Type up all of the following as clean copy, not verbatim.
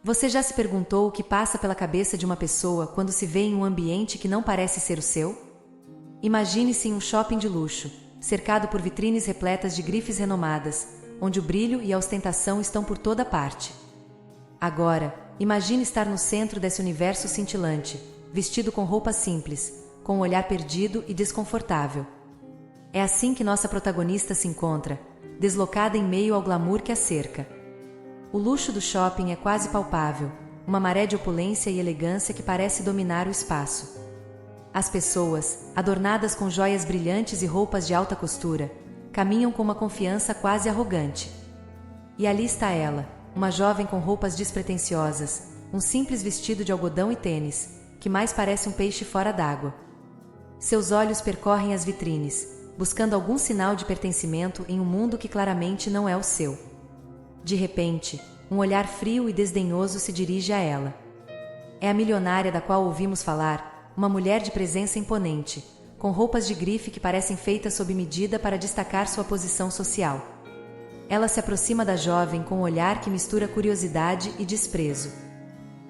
Você já se perguntou o que passa pela cabeça de uma pessoa quando se vê em um ambiente que não parece ser o seu? Imagine-se em um shopping de luxo, cercado por vitrines repletas de grifes renomadas, onde o brilho e a ostentação estão por toda parte. Agora, imagine estar no centro desse universo cintilante, vestido com roupas simples, com um olhar perdido e desconfortável. É assim que nossa protagonista se encontra, deslocada em meio ao glamour que a cerca. O luxo do shopping é quase palpável, uma maré de opulência e elegância que parece dominar o espaço. As pessoas, adornadas com joias brilhantes e roupas de alta costura, caminham com uma confiança quase arrogante. E ali está ela, uma jovem com roupas despretensiosas, um simples vestido de algodão e tênis, que mais parece um peixe fora d'água. Seus olhos percorrem as vitrines, buscando algum sinal de pertencimento em um mundo que claramente não é o seu. De repente, um olhar frio e desdenhoso se dirige a ela. É a milionária da qual ouvimos falar, uma mulher de presença imponente, com roupas de grife que parecem feitas sob medida para destacar sua posição social. Ela se aproxima da jovem com um olhar que mistura curiosidade e desprezo.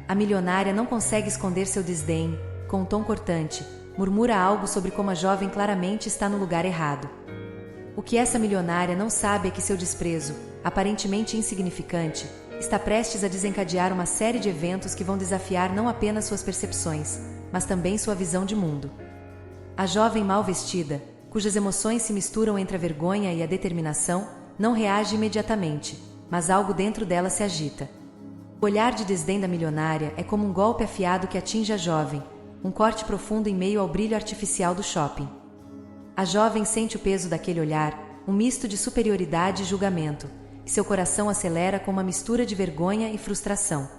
A milionária não consegue esconder seu desdém, com um tom cortante, murmura algo sobre como a jovem claramente está no lugar errado. O que essa milionária não sabe é que seu desprezo, aparentemente insignificante, está prestes a desencadear uma série de eventos que vão desafiar não apenas suas percepções, mas também sua visão de mundo. A jovem mal vestida, cujas emoções se misturam entre a vergonha e a determinação, não reage imediatamente, mas algo dentro dela se agita. O olhar de desdém da milionária é como um golpe afiado que atinge a jovem, um corte profundo em meio ao brilho artificial do shopping. A jovem sente o peso daquele olhar, um misto de superioridade e julgamento, e seu coração acelera com uma mistura de vergonha e frustração.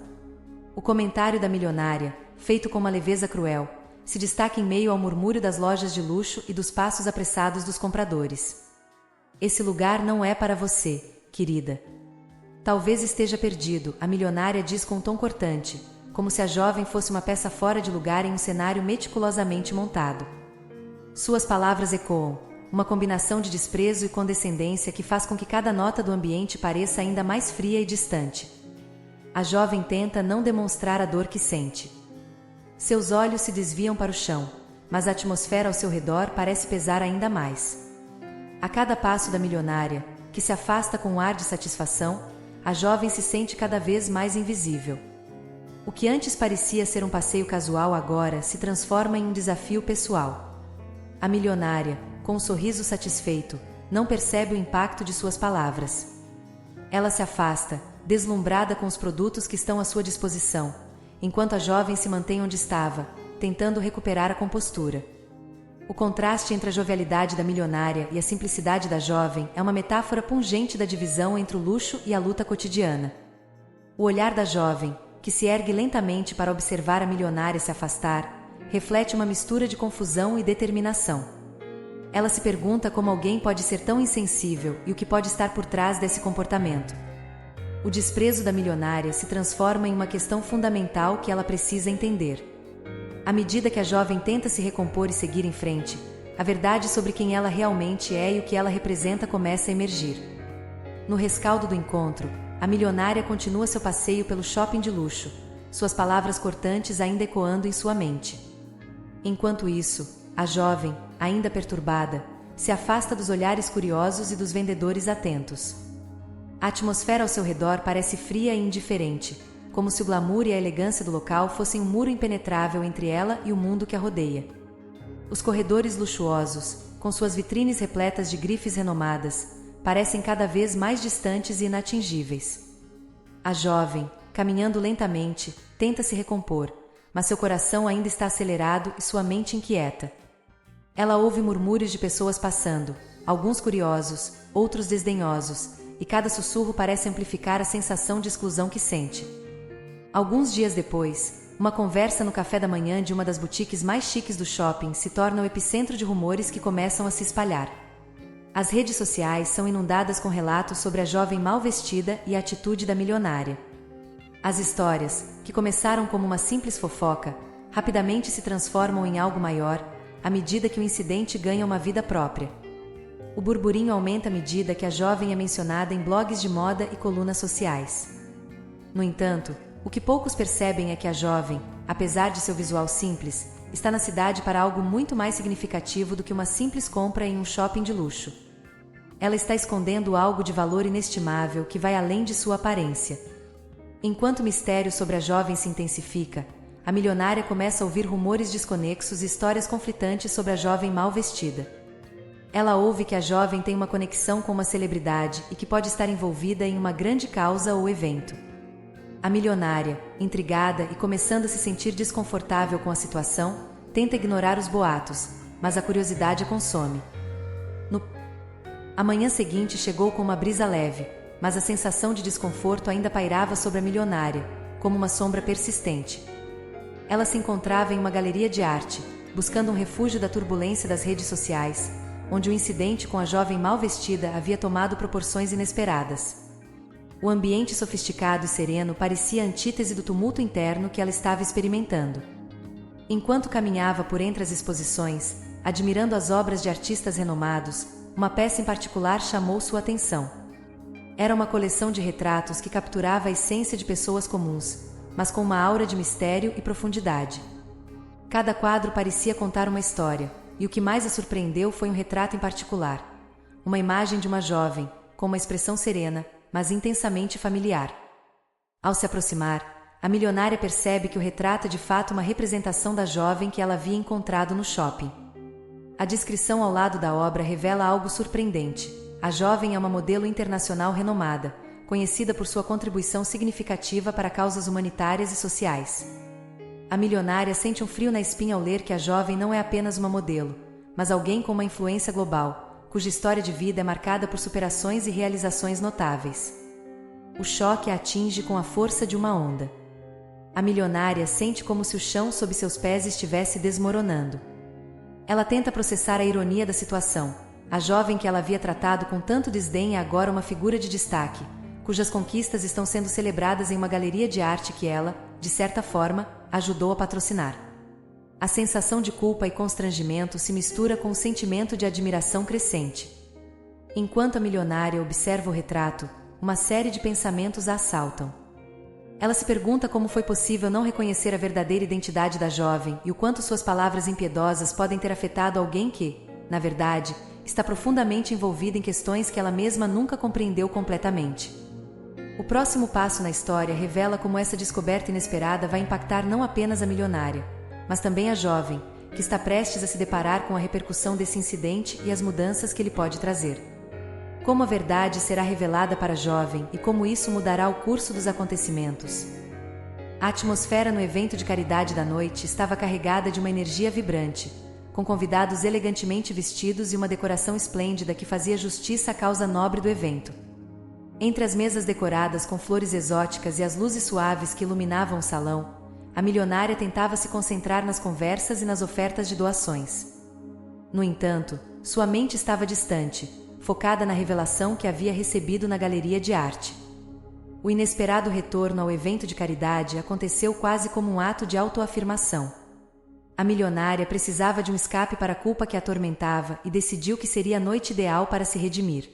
O comentário da milionária, feito com uma leveza cruel, se destaca em meio ao murmúrio das lojas de luxo e dos passos apressados dos compradores. Esse lugar não é para você, querida. Talvez esteja perdido, a milionária diz com um tom cortante, como se a jovem fosse uma peça fora de lugar em um cenário meticulosamente montado. Suas palavras ecoam, uma combinação de desprezo e condescendência que faz com que cada nota do ambiente pareça ainda mais fria e distante. A jovem tenta não demonstrar a dor que sente. Seus olhos se desviam para o chão, mas a atmosfera ao seu redor parece pesar ainda mais. A cada passo da milionária, que se afasta com um ar de satisfação, a jovem se sente cada vez mais invisível. O que antes parecia ser um passeio casual agora se transforma em um desafio pessoal. A milionária, com um sorriso satisfeito, não percebe o impacto de suas palavras. Ela se afasta, deslumbrada com os produtos que estão à sua disposição, enquanto a jovem se mantém onde estava, tentando recuperar a compostura. O contraste entre a jovialidade da milionária e a simplicidade da jovem é uma metáfora pungente da divisão entre o luxo e a luta cotidiana. O olhar da jovem, que se ergue lentamente para observar a milionária se afastar, reflete uma mistura de confusão e determinação. Ela se pergunta como alguém pode ser tão insensível e o que pode estar por trás desse comportamento. O desprezo da milionária se transforma em uma questão fundamental que ela precisa entender. À medida que a jovem tenta se recompor e seguir em frente, a verdade sobre quem ela realmente é e o que ela representa começa a emergir. No rescaldo do encontro, a milionária continua seu passeio pelo shopping de luxo, suas palavras cortantes ainda ecoando em sua mente. Enquanto isso, a jovem, ainda perturbada, se afasta dos olhares curiosos e dos vendedores atentos. A atmosfera ao seu redor parece fria e indiferente, como se o glamour e a elegância do local fossem um muro impenetrável entre ela e o mundo que a rodeia. Os corredores luxuosos, com suas vitrines repletas de grifes renomadas, parecem cada vez mais distantes e inatingíveis. A jovem, caminhando lentamente, tenta se recompor, mas seu coração ainda está acelerado e sua mente inquieta. Ela ouve murmúrios de pessoas passando, alguns curiosos, outros desdenhosos, e cada sussurro parece amplificar a sensação de exclusão que sente. Alguns dias depois, uma conversa no café da manhã de uma das boutiques mais chiques do shopping se torna o epicentro de rumores que começam a se espalhar. As redes sociais são inundadas com relatos sobre a jovem mal vestida e a atitude da milionária. As histórias, que começaram como uma simples fofoca, rapidamente se transformam em algo maior, à medida que o incidente ganha uma vida própria. O burburinho aumenta à medida que a jovem é mencionada em blogs de moda e colunas sociais. No entanto, O que poucos percebem é que a jovem, apesar de seu visual simples, está na cidade para algo muito mais significativo do que uma simples compra em um shopping de luxo. Ela está escondendo algo de valor inestimável que vai além de sua aparência. Enquanto o mistério sobre a jovem se intensifica, a milionária começa a ouvir rumores desconexos e histórias conflitantes sobre a jovem mal vestida. Ela ouve que a jovem tem uma conexão com uma celebridade e que pode estar envolvida em uma grande causa ou evento. A milionária, intrigada e começando a se sentir desconfortável com a situação, tenta ignorar os boatos, mas a curiosidade a consome. A manhã seguinte chegou com uma brisa leve, mas a sensação de desconforto ainda pairava sobre a milionária, como uma sombra persistente. Ela se encontrava em uma galeria de arte, buscando um refúgio da turbulência das redes sociais, onde o incidente com a jovem mal vestida havia tomado proporções inesperadas. O ambiente sofisticado e sereno parecia a antítese do tumulto interno que ela estava experimentando. Enquanto caminhava por entre as exposições, admirando as obras de artistas renomados, uma peça em particular chamou sua atenção. Era uma coleção de retratos que capturava a essência de pessoas comuns, mas com uma aura de mistério e profundidade. Cada quadro parecia contar uma história, e o que mais a surpreendeu foi um retrato em particular. Uma imagem de uma jovem, com uma expressão serena, mas intensamente familiar. Ao se aproximar, a milionária percebe que o retrato é de fato uma representação da jovem que ela havia encontrado no shopping. A descrição ao lado da obra revela algo surpreendente. A jovem é uma modelo internacional renomada, conhecida por sua contribuição significativa para causas humanitárias e sociais. A milionária sente um frio na espinha ao ler que a jovem não é apenas uma modelo, mas alguém com uma influência global, cuja história de vida é marcada por superações e realizações notáveis. O choque a atinge com a força de uma onda. A milionária sente como se o chão sob seus pés estivesse desmoronando. Ela tenta processar a ironia da situação. A jovem que ela havia tratado com tanto desdém é agora uma figura de destaque, cujas conquistas estão sendo celebradas em uma galeria de arte que ela, de certa forma, ajudou a patrocinar. A sensação de culpa e constrangimento se mistura com o sentimento de admiração crescente. Enquanto a milionária observa o retrato, uma série de pensamentos a assaltam. Ela se pergunta como foi possível não reconhecer a verdadeira identidade da jovem e o quanto suas palavras impiedosas podem ter afetado alguém que, na verdade, está profundamente envolvida em questões que ela mesma nunca compreendeu completamente. O próximo passo na história revela como essa descoberta inesperada vai impactar não apenas a milionária, mas também a jovem, que está prestes a se deparar com a repercussão desse incidente e as mudanças que ele pode trazer. Como a verdade será revelada para a jovem e como isso mudará o curso dos acontecimentos. A atmosfera no evento de caridade da noite estava carregada de uma energia vibrante, com convidados elegantemente vestidos e uma decoração esplêndida que fazia justiça à causa nobre do evento. Entre as mesas decoradas com flores exóticas e as luzes suaves que iluminavam o salão, a milionária tentava se concentrar nas conversas e nas ofertas de doações. No entanto, sua mente estava distante, focada na revelação que havia recebido na galeria de arte. O inesperado retorno ao evento de caridade aconteceu quase como um ato de autoafirmação. A milionária precisava de um escape para a culpa que a atormentava e decidiu que seria a noite ideal para se redimir.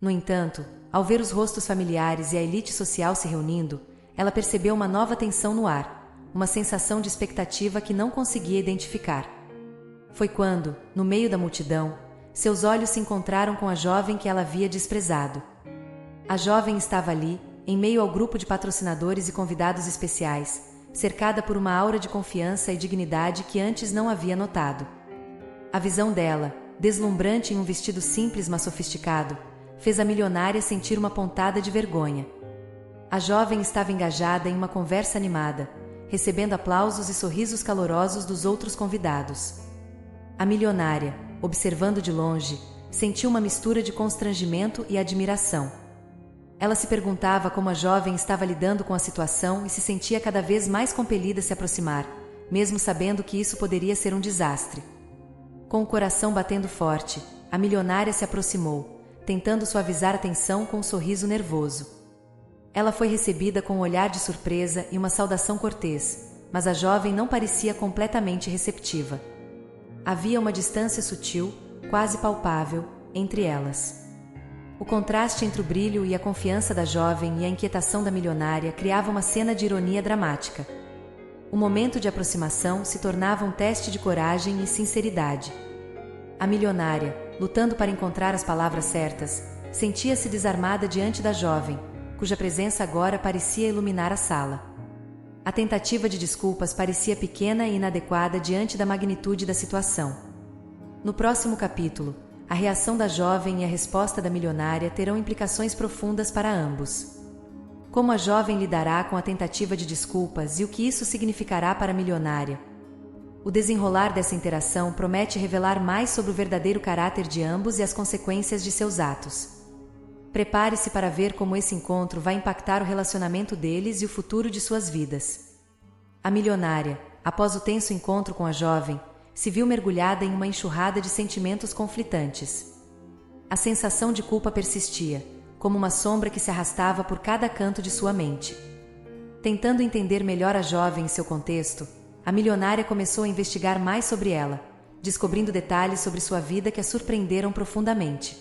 No entanto, ao ver os rostos familiares e a elite social se reunindo, ela percebeu uma nova tensão no ar, uma sensação de expectativa que não conseguia identificar. Foi quando, no meio da multidão, seus olhos se encontraram com a jovem que ela havia desprezado. A jovem estava ali, em meio ao grupo de patrocinadores e convidados especiais, cercada por uma aura de confiança e dignidade que antes não havia notado. A visão dela, deslumbrante em um vestido simples mas sofisticado, fez a milionária sentir uma pontada de vergonha. A jovem estava engajada em uma conversa animada, recebendo aplausos e sorrisos calorosos dos outros convidados. A milionária, observando de longe, sentiu uma mistura de constrangimento e admiração. Ela se perguntava como a jovem estava lidando com a situação e se sentia cada vez mais compelida a se aproximar, mesmo sabendo que isso poderia ser um desastre. Com o coração batendo forte, a milionária se aproximou, tentando suavizar a tensão com um sorriso nervoso. Ela foi recebida com um olhar de surpresa e uma saudação cortês, mas a jovem não parecia completamente receptiva. Havia uma distância sutil, quase palpável, entre elas. O contraste entre o brilho e a confiança da jovem e a inquietação da milionária criava uma cena de ironia dramática. O momento de aproximação se tornava um teste de coragem e sinceridade. A milionária, lutando para encontrar as palavras certas, sentia-se desarmada diante da jovem, cuja presença agora parecia iluminar a sala. A tentativa de desculpas parecia pequena e inadequada diante da magnitude da situação. No próximo capítulo, a reação da jovem e a resposta da milionária terão implicações profundas para ambos. Como a jovem lidará com a tentativa de desculpas e o que isso significará para a milionária? O desenrolar dessa interação promete revelar mais sobre o verdadeiro caráter de ambos e as consequências de seus atos. Prepare-se para ver como esse encontro vai impactar o relacionamento deles e o futuro de suas vidas. A milionária, após o tenso encontro com a jovem, se viu mergulhada em uma enxurrada de sentimentos conflitantes. A sensação de culpa persistia, como uma sombra que se arrastava por cada canto de sua mente. Tentando entender melhor a jovem e seu contexto, a milionária começou a investigar mais sobre ela, descobrindo detalhes sobre sua vida que a surpreenderam profundamente.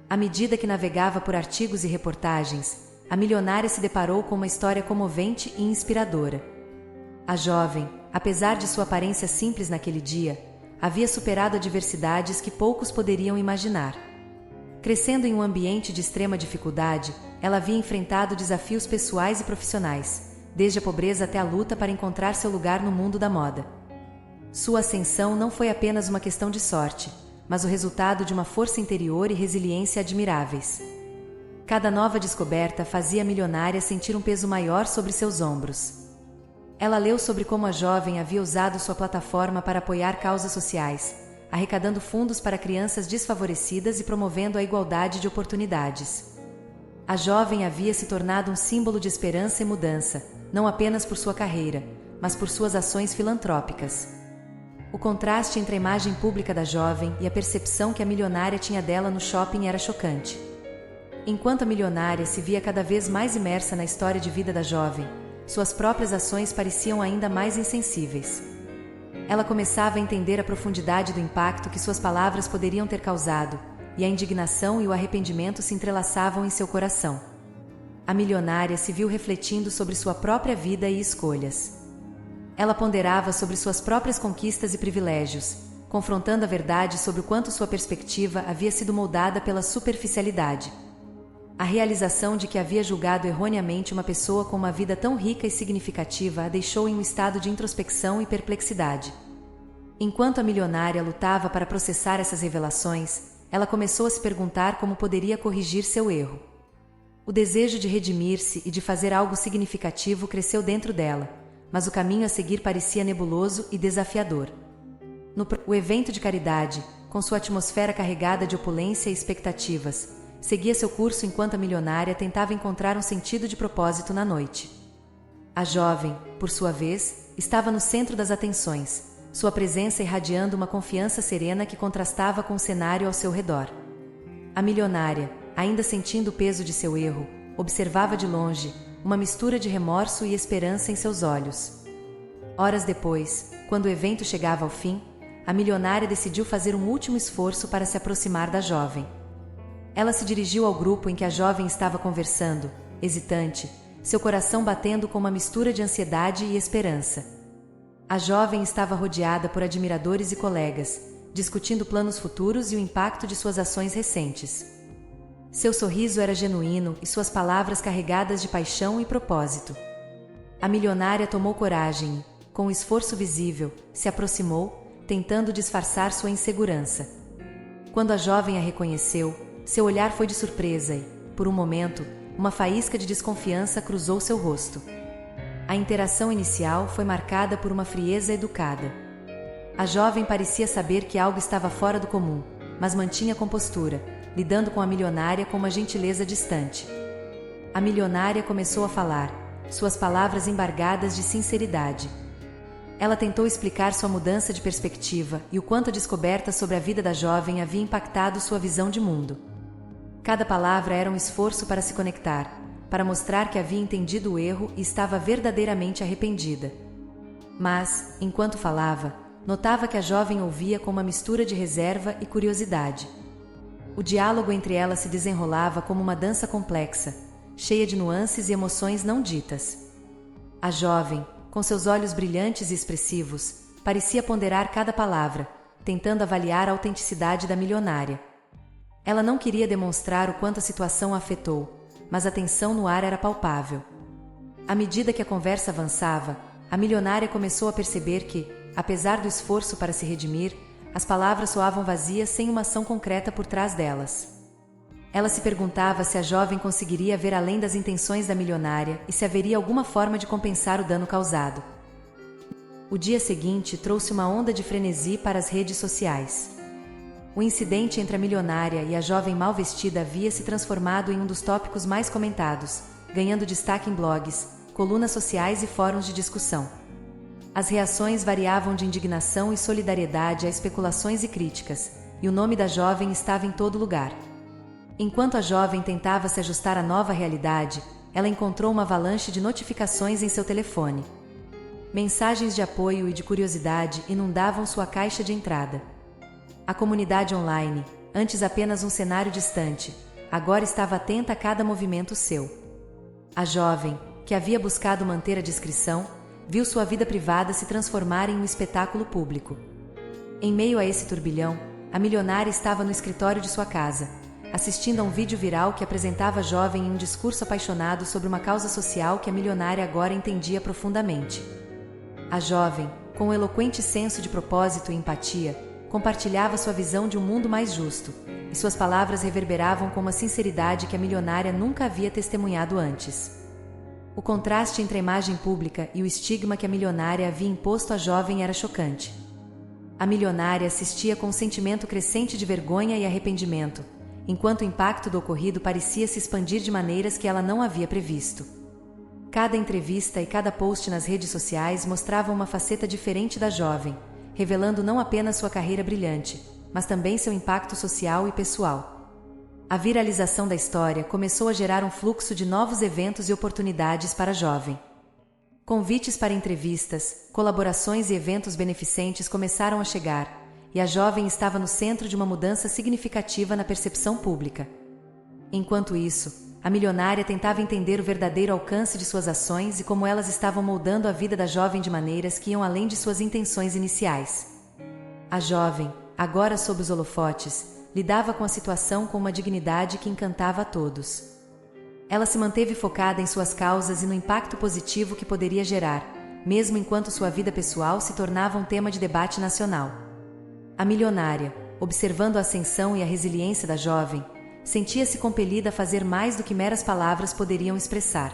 À medida que navegava por artigos e reportagens, a milionária se deparou com uma história comovente e inspiradora. A jovem, apesar de sua aparência simples naquele dia, havia superado adversidades que poucos poderiam imaginar. Crescendo em um ambiente de extrema dificuldade, ela havia enfrentado desafios pessoais e profissionais, desde a pobreza até a luta para encontrar seu lugar no mundo da moda. Sua ascensão não foi apenas uma questão de sorte, mas o resultado de uma força interior e resiliência admiráveis. Cada nova descoberta fazia a milionária sentir um peso maior sobre seus ombros. Ela leu sobre como a jovem havia usado sua plataforma para apoiar causas sociais, arrecadando fundos para crianças desfavorecidas e promovendo a igualdade de oportunidades. A jovem havia se tornado um símbolo de esperança e mudança, não apenas por sua carreira, mas por suas ações filantrópicas. O contraste entre a imagem pública da jovem e a percepção que a milionária tinha dela no shopping era chocante. Enquanto a milionária se via cada vez mais imersa na história de vida da jovem, suas próprias ações pareciam ainda mais insensíveis. Ela começava a entender a profundidade do impacto que suas palavras poderiam ter causado, e a indignação e o arrependimento se entrelaçavam em seu coração. A milionária se viu refletindo sobre sua própria vida e escolhas. Ela ponderava sobre suas próprias conquistas e privilégios, confrontando a verdade sobre o quanto sua perspectiva havia sido moldada pela superficialidade. A realização de que havia julgado erroneamente uma pessoa com uma vida tão rica e significativa a deixou em um estado de introspecção e perplexidade. Enquanto a milionária lutava para processar essas revelações, ela começou a se perguntar como poderia corrigir seu erro. O desejo de redimir-se e de fazer algo significativo cresceu dentro dela, mas o caminho a seguir parecia nebuloso e desafiador. O evento de caridade, com sua atmosfera carregada de opulência e expectativas, seguia seu curso enquanto a milionária tentava encontrar um sentido de propósito na noite. A jovem, por sua vez, estava no centro das atenções, sua presença irradiando uma confiança serena que contrastava com o cenário ao seu redor. A milionária, ainda sentindo o peso de seu erro, observava de longe, uma mistura de remorso e esperança em seus olhos. Horas depois, quando o evento chegava ao fim, a milionária decidiu fazer um último esforço para se aproximar da jovem. Ela se dirigiu ao grupo em que a jovem estava conversando, hesitante, seu coração batendo com uma mistura de ansiedade e esperança. A jovem estava rodeada por admiradores e colegas, discutindo planos futuros e o impacto de suas ações recentes. Seu sorriso era genuíno e suas palavras carregadas de paixão e propósito. A milionária tomou coragem e, com um esforço visível, se aproximou, tentando disfarçar sua insegurança. Quando a jovem a reconheceu, seu olhar foi de surpresa e, por um momento, uma faísca de desconfiança cruzou seu rosto. A interação inicial foi marcada por uma frieza educada. A jovem parecia saber que algo estava fora do comum, mas mantinha compostura, lidando com a milionária com uma gentileza distante. A milionária começou a falar, suas palavras embargadas de sinceridade. Ela tentou explicar sua mudança de perspectiva e o quanto a descoberta sobre a vida da jovem havia impactado sua visão de mundo. Cada palavra era um esforço para se conectar, para mostrar que havia entendido o erro e estava verdadeiramente arrependida. Mas, enquanto falava, notava que a jovem ouvia com uma mistura de reserva e curiosidade. O diálogo entre elas se desenrolava como uma dança complexa, cheia de nuances e emoções não ditas. A jovem, com seus olhos brilhantes e expressivos, parecia ponderar cada palavra, tentando avaliar a autenticidade da milionária. Ela não queria demonstrar o quanto a situação a afetou, mas a tensão no ar era palpável. À medida que a conversa avançava, a milionária começou a perceber que, apesar do esforço para se redimir, as palavras soavam vazias sem uma ação concreta por trás delas. Ela se perguntava se a jovem conseguiria ver além das intenções da milionária e se haveria alguma forma de compensar o dano causado. O dia seguinte trouxe uma onda de frenesi para as redes sociais. O incidente entre a milionária e a jovem mal vestida havia se transformado em um dos tópicos mais comentados, ganhando destaque em blogs, colunas sociais e fóruns de discussão. As reações variavam de indignação e solidariedade a especulações e críticas, e o nome da jovem estava em todo lugar. Enquanto a jovem tentava se ajustar à nova realidade, ela encontrou uma avalanche de notificações em seu telefone. Mensagens de apoio e de curiosidade inundavam sua caixa de entrada. A comunidade online, antes apenas um cenário distante, agora estava atenta a cada movimento seu. A jovem, que havia buscado manter a discrição, viu sua vida privada se transformar em um espetáculo público. Em meio a esse turbilhão, a milionária estava no escritório de sua casa, assistindo a um vídeo viral que apresentava a jovem em um discurso apaixonado sobre uma causa social que a milionária agora entendia profundamente. A jovem, com um eloquente senso de propósito e empatia, compartilhava sua visão de um mundo mais justo, e suas palavras reverberavam com uma sinceridade que a milionária nunca havia testemunhado antes. O contraste entre a imagem pública e o estigma que a milionária havia imposto à jovem era chocante. A milionária assistia com um sentimento crescente de vergonha e arrependimento, enquanto o impacto do ocorrido parecia se expandir de maneiras que ela não havia previsto. Cada entrevista e cada post nas redes sociais mostravam uma faceta diferente da jovem, revelando não apenas sua carreira brilhante, mas também seu impacto social e pessoal. A viralização da história começou a gerar um fluxo de novos eventos e oportunidades para a jovem. Convites para entrevistas, colaborações e eventos beneficentes começaram a chegar, e a jovem estava no centro de uma mudança significativa na percepção pública. Enquanto isso, a milionária tentava entender o verdadeiro alcance de suas ações e como elas estavam moldando a vida da jovem de maneiras que iam além de suas intenções iniciais. A jovem, agora sob os holofotes, lidava com a situação com uma dignidade que encantava a todos. Ela se manteve focada em suas causas e no impacto positivo que poderia gerar, mesmo enquanto sua vida pessoal se tornava um tema de debate nacional. A milionária, observando a ascensão e a resiliência da jovem, sentia-se compelida a fazer mais do que meras palavras poderiam expressar.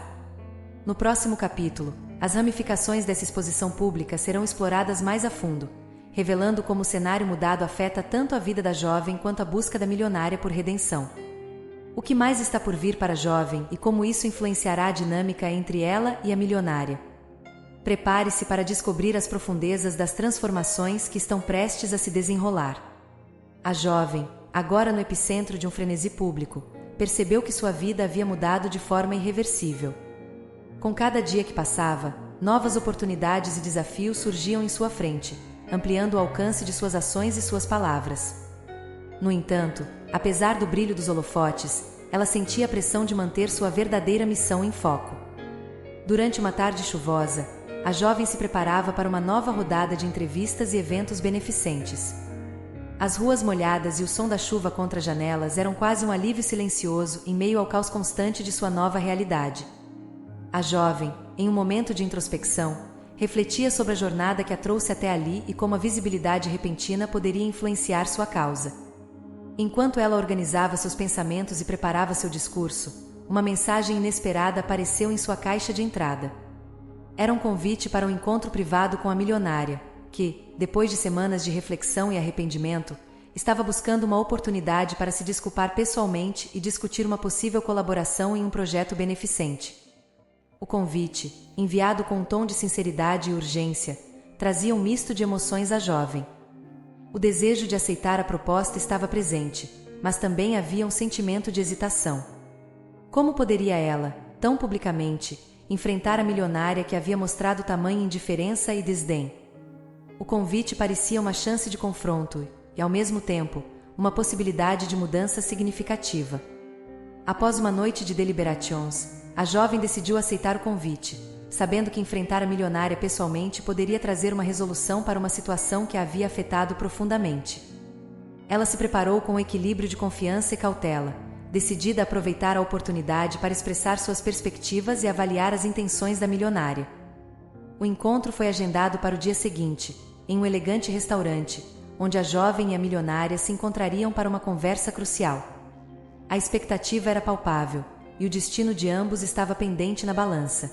No próximo capítulo, as ramificações dessa exposição pública serão exploradas mais a fundo, revelando como o cenário mudado afeta tanto a vida da jovem quanto a busca da milionária por redenção. O que mais está por vir para a jovem e como isso influenciará a dinâmica entre ela e a milionária? Prepare-se para descobrir as profundezas das transformações que estão prestes a se desenrolar. A jovem, agora no epicentro de um frenesi público, percebeu que sua vida havia mudado de forma irreversível. Com cada dia que passava, novas oportunidades e desafios surgiam em sua frente, ampliando o alcance de suas ações e suas palavras. No entanto, apesar do brilho dos holofotes, ela sentia a pressão de manter sua verdadeira missão em foco. Durante uma tarde chuvosa, a jovem se preparava para uma nova rodada de entrevistas e eventos beneficentes. As ruas molhadas e o som da chuva contra as janelas eram quase um alívio silencioso em meio ao caos constante de sua nova realidade. A jovem, em um momento de introspecção, refletia sobre a jornada que a trouxe até ali e como a visibilidade repentina poderia influenciar sua causa. Enquanto ela organizava seus pensamentos e preparava seu discurso, uma mensagem inesperada apareceu em sua caixa de entrada. Era um convite para um encontro privado com a milionária, que, depois de semanas de reflexão e arrependimento, estava buscando uma oportunidade para se desculpar pessoalmente e discutir uma possível colaboração em um projeto beneficente. O convite, enviado com um tom de sinceridade e urgência, trazia um misto de emoções à jovem. O desejo de aceitar a proposta estava presente, mas também havia um sentimento de hesitação. Como poderia ela, tão publicamente, enfrentar a milionária que havia mostrado tamanha indiferença e desdém? O convite parecia uma chance de confronto e, ao mesmo tempo, uma possibilidade de mudança significativa. Após uma noite de deliberações, a jovem decidiu aceitar o convite, sabendo que enfrentar a milionária pessoalmente poderia trazer uma resolução para uma situação que a havia afetado profundamente. Ela se preparou com um equilíbrio de confiança e cautela, decidida a aproveitar a oportunidade para expressar suas perspectivas e avaliar as intenções da milionária. O encontro foi agendado para o dia seguinte, em um elegante restaurante, onde a jovem e a milionária se encontrariam para uma conversa crucial. A expectativa era palpável, e o destino de ambos estava pendente na balança.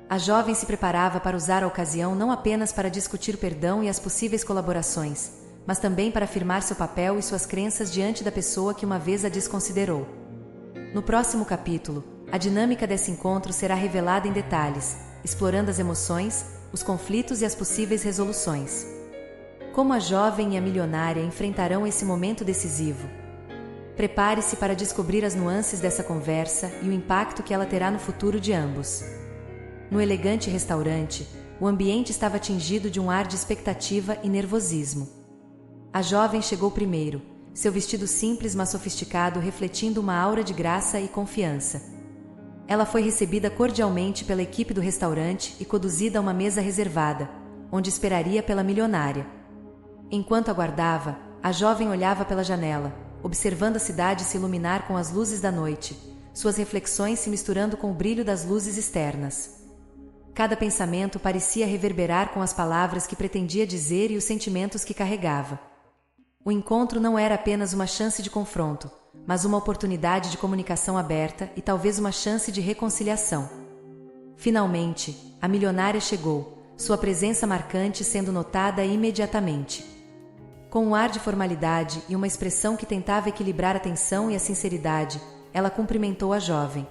A jovem se preparava para usar a ocasião não apenas para discutir perdão e as possíveis colaborações, mas também para afirmar seu papel e suas crenças diante da pessoa que uma vez a desconsiderou. No próximo capítulo, a dinâmica desse encontro será revelada em detalhes, explorando as emoções, os conflitos e as possíveis resoluções. Como a jovem e a milionária enfrentarão esse momento decisivo? Prepare-se para descobrir as nuances dessa conversa e o impacto que ela terá no futuro de ambos. No elegante restaurante, o ambiente estava tingido de um ar de expectativa e nervosismo. A jovem chegou primeiro, seu vestido simples mas sofisticado refletindo uma aura de graça e confiança. Ela foi recebida cordialmente pela equipe do restaurante e conduzida a uma mesa reservada, onde esperaria pela milionária. Enquanto aguardava, a jovem olhava pela janela, observando a cidade se iluminar com as luzes da noite, suas reflexões se misturando com o brilho das luzes externas. Cada pensamento parecia reverberar com as palavras que pretendia dizer e os sentimentos que carregava. O encontro não era apenas uma chance de confronto, mas uma oportunidade de comunicação aberta e talvez uma chance de reconciliação. Finalmente, a milionária chegou, sua presença marcante sendo notada imediatamente. Com um ar de formalidade e uma expressão que tentava equilibrar a tensão e a sinceridade, ela cumprimentou a jovem.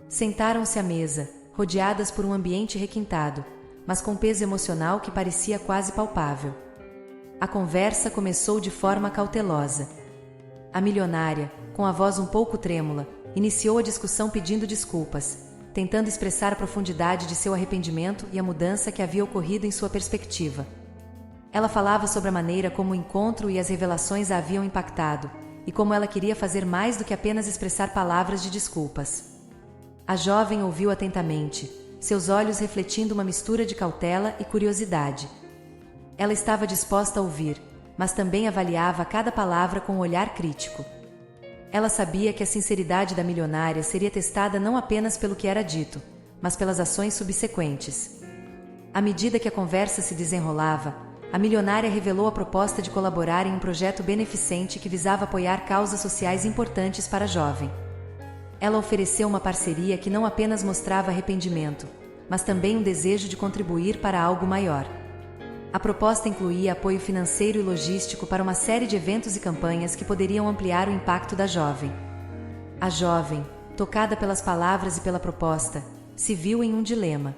Sentaram-se à mesa, rodeadas por um ambiente requintado, mas com peso emocional que parecia quase palpável. A conversa começou de forma cautelosa. A milionária, com a voz um pouco trêmula, iniciou a discussão pedindo desculpas, tentando expressar a profundidade de seu arrependimento e a mudança que havia ocorrido em sua perspectiva. Ela falava sobre a maneira como o encontro e as revelações a haviam impactado, e como ela queria fazer mais do que apenas expressar palavras de desculpas. A jovem ouviu atentamente, seus olhos refletindo uma mistura de cautela e curiosidade. Ela estava disposta a ouvir, mas também avaliava cada palavra com um olhar crítico. Ela sabia que a sinceridade da milionária seria testada não apenas pelo que era dito, mas pelas ações subsequentes. À medida que a conversa se desenrolava, a milionária revelou a proposta de colaborar em um projeto beneficente que visava apoiar causas sociais importantes para a jovem. Ela ofereceu uma parceria que não apenas mostrava arrependimento, mas também um desejo de contribuir para algo maior. A proposta incluía apoio financeiro e logístico para uma série de eventos e campanhas que poderiam ampliar o impacto da jovem. A jovem, tocada pelas palavras e pela proposta, se viu em um dilema.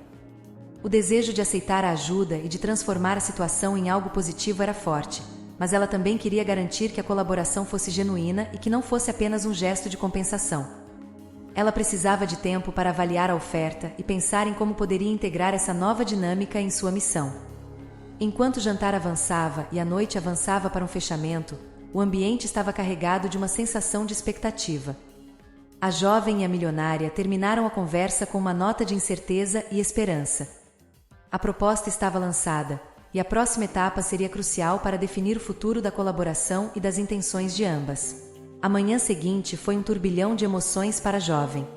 O desejo de aceitar a ajuda e de transformar a situação em algo positivo era forte, mas ela também queria garantir que a colaboração fosse genuína e que não fosse apenas um gesto de compensação. Ela precisava de tempo para avaliar a oferta e pensar em como poderia integrar essa nova dinâmica em sua missão. Enquanto o jantar avançava e a noite avançava para um fechamento, o ambiente estava carregado de uma sensação de expectativa. A jovem e a milionária terminaram a conversa com uma nota de incerteza e esperança. A proposta estava lançada, e a próxima etapa seria crucial para definir o futuro da colaboração e das intenções de ambas. A manhã seguinte foi um turbilhão de emoções para a jovem.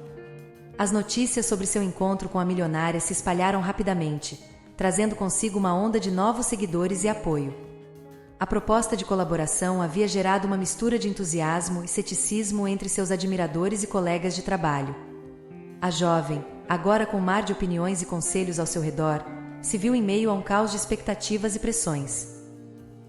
As notícias sobre seu encontro com a milionária se espalharam rapidamente, trazendo consigo uma onda de novos seguidores e apoio. A proposta de colaboração havia gerado uma mistura de entusiasmo e ceticismo entre seus admiradores e colegas de trabalho. A jovem, agora com um mar de opiniões e conselhos ao seu redor, se viu em meio a um caos de expectativas e pressões.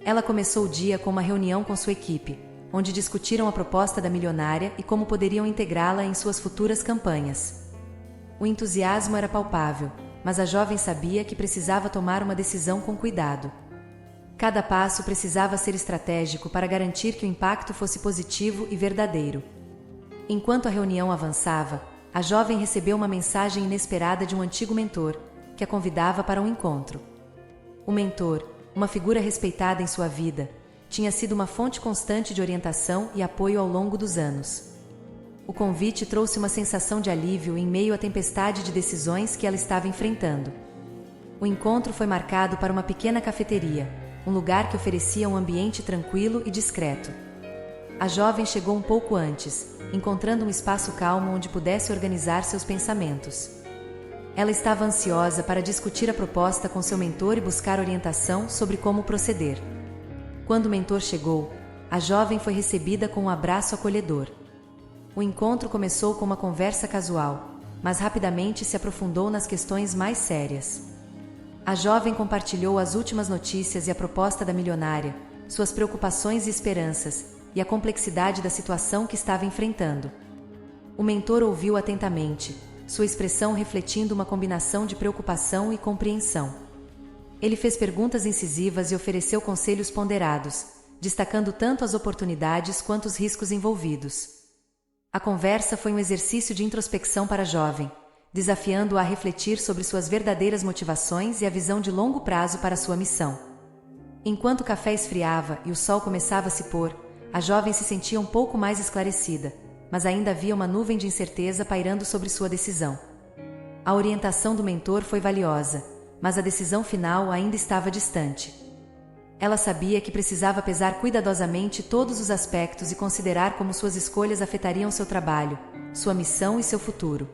Ela começou o dia com uma reunião com sua equipe, onde discutiram a proposta da milionária e como poderiam integrá-la em suas futuras campanhas. O entusiasmo era palpável, mas a jovem sabia que precisava tomar uma decisão com cuidado. Cada passo precisava ser estratégico para garantir que o impacto fosse positivo e verdadeiro. Enquanto a reunião avançava, a jovem recebeu uma mensagem inesperada de um antigo mentor, que a convidava para um encontro. O mentor, uma figura respeitada em sua vida, tinha sido uma fonte constante de orientação e apoio ao longo dos anos. O convite trouxe uma sensação de alívio em meio à tempestade de decisões que ela estava enfrentando. O encontro foi marcado para uma pequena cafeteria, um lugar que oferecia um ambiente tranquilo e discreto. A jovem chegou um pouco antes, encontrando um espaço calmo onde pudesse organizar seus pensamentos. Ela estava ansiosa para discutir a proposta com seu mentor e buscar orientação sobre como proceder. Quando o mentor chegou, a jovem foi recebida com um abraço acolhedor. O encontro começou com uma conversa casual, mas rapidamente se aprofundou nas questões mais sérias. A jovem compartilhou as últimas notícias e a proposta da milionária, suas preocupações e esperanças, e a complexidade da situação que estava enfrentando. O mentor ouviu atentamente, sua expressão refletindo uma combinação de preocupação e compreensão. Ele fez perguntas incisivas e ofereceu conselhos ponderados, destacando tanto as oportunidades quanto os riscos envolvidos. A conversa foi um exercício de introspecção para a jovem, desafiando-a a refletir sobre suas verdadeiras motivações e a visão de longo prazo para sua missão. Enquanto o café esfriava e o sol começava a se pôr, a jovem se sentia um pouco mais esclarecida, mas ainda havia uma nuvem de incerteza pairando sobre sua decisão. A orientação do mentor foi valiosa, mas a decisão final ainda estava distante. Ela sabia que precisava pesar cuidadosamente todos os aspectos e considerar como suas escolhas afetariam seu trabalho, sua missão e seu futuro.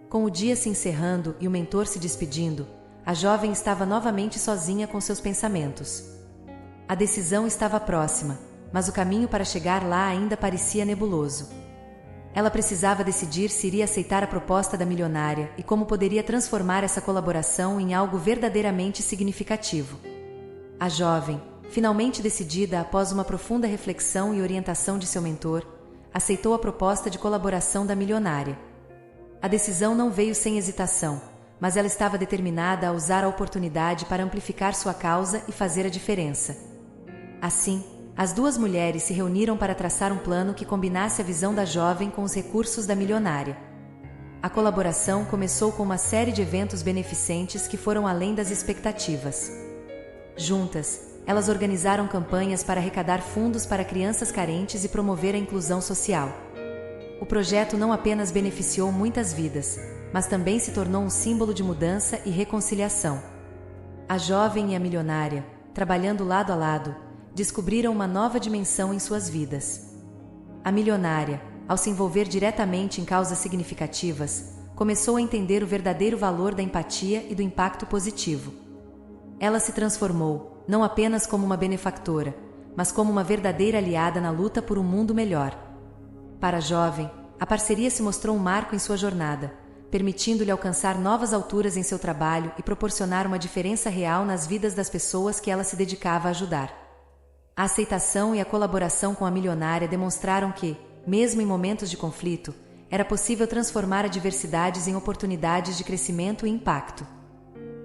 Com o dia se encerrando e o mentor se despedindo, a jovem estava novamente sozinha com seus pensamentos. A decisão estava próxima, mas o caminho para chegar lá ainda parecia nebuloso. Ela precisava decidir se iria aceitar a proposta da milionária e como poderia transformar essa colaboração em algo verdadeiramente significativo. A jovem, finalmente decidida após uma profunda reflexão e orientação de seu mentor, aceitou a proposta de colaboração da milionária. A decisão não veio sem hesitação, mas ela estava determinada a usar a oportunidade para amplificar sua causa e fazer a diferença. Assim, as duas mulheres se reuniram para traçar um plano que combinasse a visão da jovem com os recursos da milionária. A colaboração começou com uma série de eventos beneficentes que foram além das expectativas. Juntas, elas organizaram campanhas para arrecadar fundos para crianças carentes e promover a inclusão social. O projeto não apenas beneficiou muitas vidas, mas também se tornou um símbolo de mudança e reconciliação. A jovem e a milionária, trabalhando lado a lado, descobriram uma nova dimensão em suas vidas. A milionária, ao se envolver diretamente em causas significativas, começou a entender o verdadeiro valor da empatia e do impacto positivo. Ela se transformou, não apenas como uma benefactora, mas como uma verdadeira aliada na luta por um mundo melhor. Para a jovem, a parceria se mostrou um marco em sua jornada, permitindo-lhe alcançar novas alturas em seu trabalho e proporcionar uma diferença real nas vidas das pessoas que ela se dedicava a ajudar. A aceitação e a colaboração com a milionária demonstraram que, mesmo em momentos de conflito, era possível transformar adversidades em oportunidades de crescimento e impacto.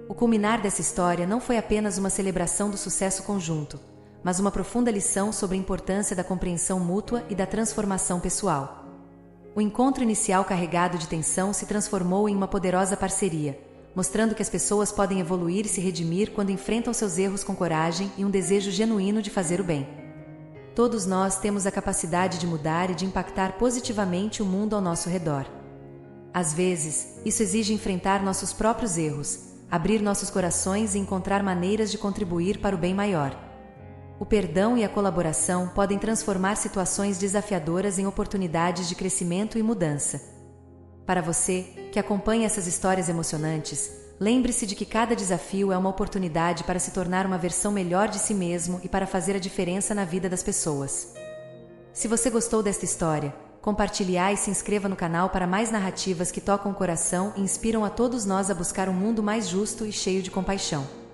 O culminar dessa história não foi apenas uma celebração do sucesso conjunto, mas uma profunda lição sobre a importância da compreensão mútua e da transformação pessoal. O encontro inicial carregado de tensão se transformou em uma poderosa parceria, mostrando que as pessoas podem evoluir e se redimir quando enfrentam seus erros com coragem e um desejo genuíno de fazer o bem. Todos nós temos a capacidade de mudar e de impactar positivamente o mundo ao nosso redor. Às vezes, isso exige enfrentar nossos próprios erros, abrir nossos corações e encontrar maneiras de contribuir para o bem maior. O perdão e a colaboração podem transformar situações desafiadoras em oportunidades de crescimento e mudança. Para você, que acompanha essas histórias emocionantes, lembre-se de que cada desafio é uma oportunidade para se tornar uma versão melhor de si mesmo e para fazer a diferença na vida das pessoas. Se você gostou desta história, compartilhe e se inscreva no canal para mais narrativas que tocam o coração e inspiram a todos nós a buscar um mundo mais justo e cheio de compaixão.